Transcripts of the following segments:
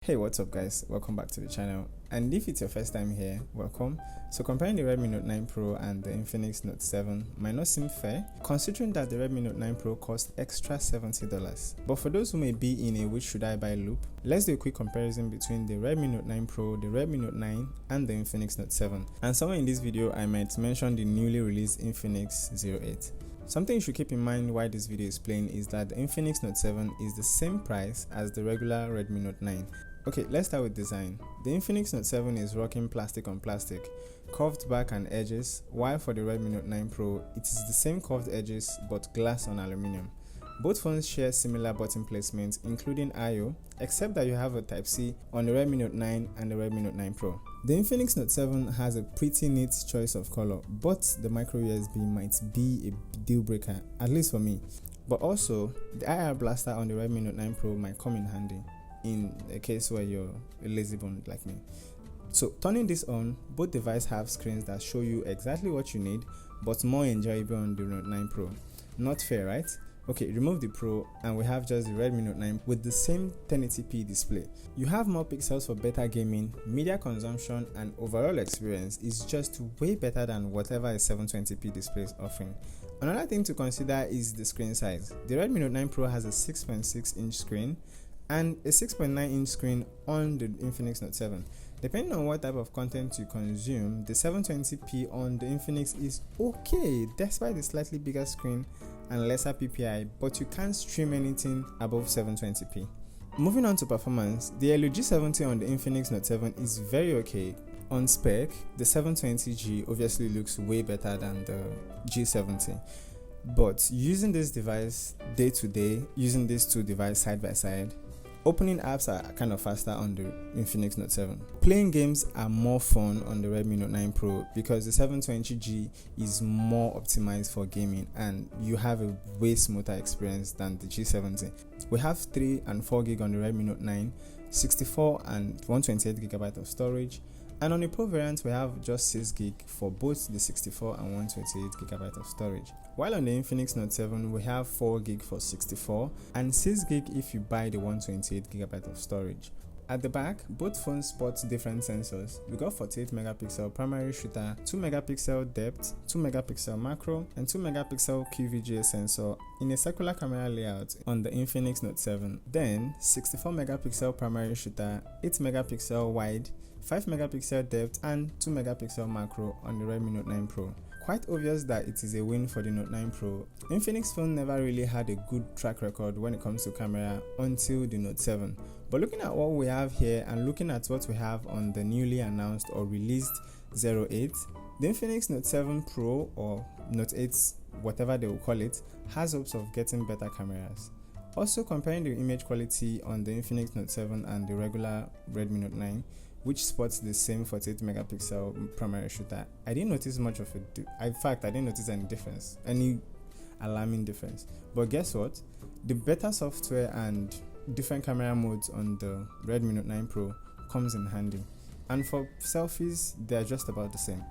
Hey, what's up guys, welcome back to the channel, and if it's your first time here, welcome. So comparing the Redmi Note 9 Pro and the Infinix Note 7 might not seem fair considering that the Redmi Note 9 Pro cost extra $70. But for those who may be in a which should I buy loop, let's do a quick comparison between the Redmi Note 9 Pro, the Redmi Note 9 and the Infinix Note 7. And somewhere in this video I might mention the newly released Infinix 08. Something you should keep in mind while this video is playing is that the Infinix Note 7 is the same price as the regular Redmi Note 9. Okay, let's start with design. The Infinix Note 7 is rocking plastic on plastic, curved back and edges, while for the Redmi Note 9 Pro, it is the same curved edges but glass on aluminium. Both phones share similar button placements including I/O, except that you have a Type-C on the Redmi Note 9 and the Redmi Note 9 Pro. The Infinix Note 7 has a pretty neat choice of color, but the micro USB might be a deal breaker, at least for me. But also, the IR blaster on the Redmi Note 9 Pro might come in handy in a case where you're a lazy bone like me. So turning this on, both devices have screens that show you exactly what you need, but more enjoyable on the Note 9 Pro. Not fair, right? Okay, remove the Pro and we have just the Redmi Note 9 with the same 1080p display. You have more pixels for better gaming, media consumption, and overall experience is just way better than whatever a 720p display is offering. Another thing to consider is the screen size. The Redmi Note 9 Pro has a 6.6-inch screen and a 6.9-inch screen on the Infinix Note 7. Depending on what type of content you consume, the 720p on the Infinix is okay despite the slightly bigger screen and lesser PPI, but you can't stream anything above 720p. Moving on to performance, the Helio G70 on the Infinix Note 7 is very okay. On spec, the 720G obviously looks way better than the G70. But using this device day to day, using these two devices side by side, opening apps are kind of faster on the Infinix Note 7. Playing games are more fun on the Redmi Note 9 Pro because the 720G is more optimized for gaming and you have a way smoother experience than the G70. We have 3 and 4 gig on the Redmi Note 9, 64 and 128GB of storage, and on the Pro variant we have just 6 gig for both the 64 and 128GB of storage. While on the Infinix Note 7 we have 4 gig for 64 and 6 gig if you buy the 128GB of storage. At the back, both phones sport different sensors. We got 48 megapixel primary shooter, 2 megapixel depth, 2 megapixel macro, and 2 megapixel QVGA sensor in a circular camera layout on the Infinix Note 7. Then 64 megapixel primary shooter, 8 megapixel wide, 5 megapixel depth, and 2 megapixel macro on the Redmi Note 9 Pro. Quite obvious that it is a win for the Note 9 Pro. Infinix phone never really had a good track record when it comes to camera until the Note 7. But looking at what we have here and looking at what we have on the newly announced or released 08, the Infinix Note 7 Pro or Note 8, whatever they will call it, has hopes of getting better cameras. Also, comparing the image quality on the Infinix Note 7 and the regular Redmi Note 9, which sports the same 48 megapixel primary shooter, I didn't notice much of a in fact, I didn't notice any alarming difference. But guess what? The better software and different camera modes on the Redmi Note 9 Pro comes in handy. And for selfies, they are just about the same.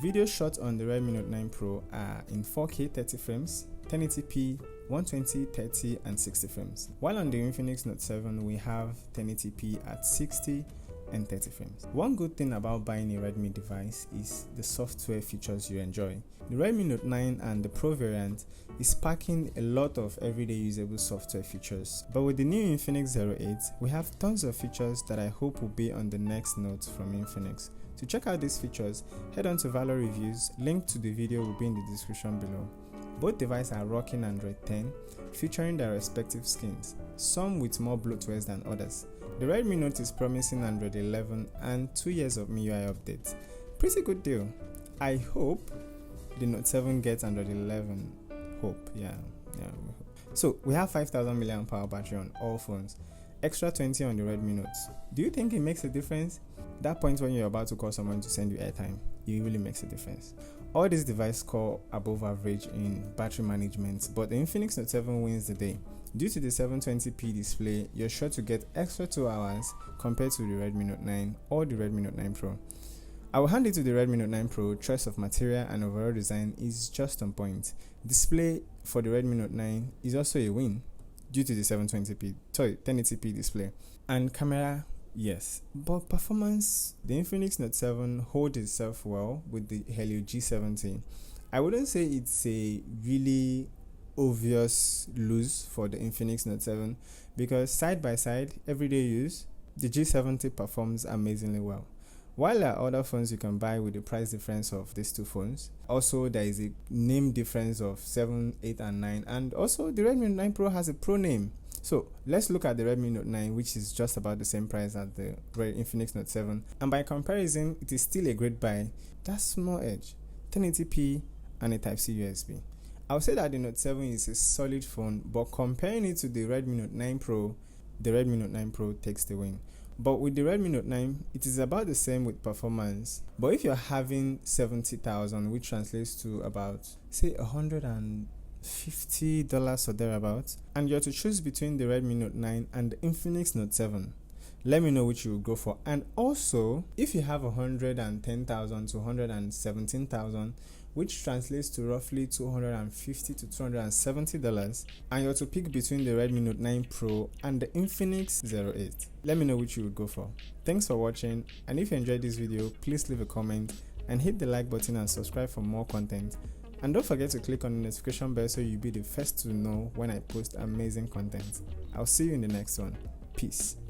Videos shot on the Redmi Note 9 Pro are in 4K 30 frames, 1080p, 120, 30, and 60 frames. While on the Infinix Note 7, we have 1080p at 60 and 30 frames. One good thing about buying a Redmi device is the software features you enjoy. The Redmi Note 9 and the Pro variant is packing a lot of everyday usable software features, but with the new Infinix 08, we have tons of features that I hope will be on the next Note from Infinix. To check out these features, head on to Valor Reviews, link to the video will be in the description below. Both devices are rocking Android 10, featuring their respective skins, some with more bloatware than others. The Redmi Note is promising Android 11 and 2 years of MIUI updates. Pretty good deal. I hope the Note 7 gets Android 11. Hope, yeah. So we have 5000 mAh battery on all phones, extra 20 on the Redmi Note. Do you think it makes a difference? That point when you're about to call someone to send you airtime, it really makes a difference. All these devices score above average in battery management, but the Infinix Note 7 wins the day. Due to the 720p display, you're sure to get extra 2 hours compared to the Redmi Note 9 or the Redmi Note 9 Pro. I will hand it to the Redmi Note 9 Pro. Choice of material and overall design is just on point. Display for the Redmi Note 9 is also a win due to the 1080p display. And camera Yes, but performance, the Infinix Note 7 holds itself well with the Helio G70. I wouldn't say it's a really obvious lose for the Infinix Note 7 because side by side, everyday use, the G70 performs amazingly well. While there are other phones you can buy with the price difference of these two phones, also there is a name difference of 7, 8 and 9, and also the Redmi Note 9 Pro has a Pro name. So let's look at the Redmi Note 9, which is just about the same price as the Infinix Note 7, and by comparison it is still a great buy. That's small edge, 1080p and a Type-C USB. I would say that the Note 7 is a solid phone, but comparing it to the Redmi Note 9 Pro, the Redmi Note 9 Pro takes the win. But with the Redmi Note 9, it is about the same with performance. But if you're having 70,000, which translates to about, say, $150 or thereabouts, and you're to choose between the Redmi Note 9 and the Infinix Note 7, let me know which you will go for. And also, if you have 110,000 to 117,000, which translates to roughly $250 to $270, and you're to pick between the Redmi Note 9 Pro and the Infinix 08. Let me know which you would go for. Thanks for watching, and if you enjoyed this video, please leave a comment and hit the like button and subscribe for more content. And don't forget to click on the notification bell so you'll be the first to know when I post amazing content. I'll see you in the next one. Peace.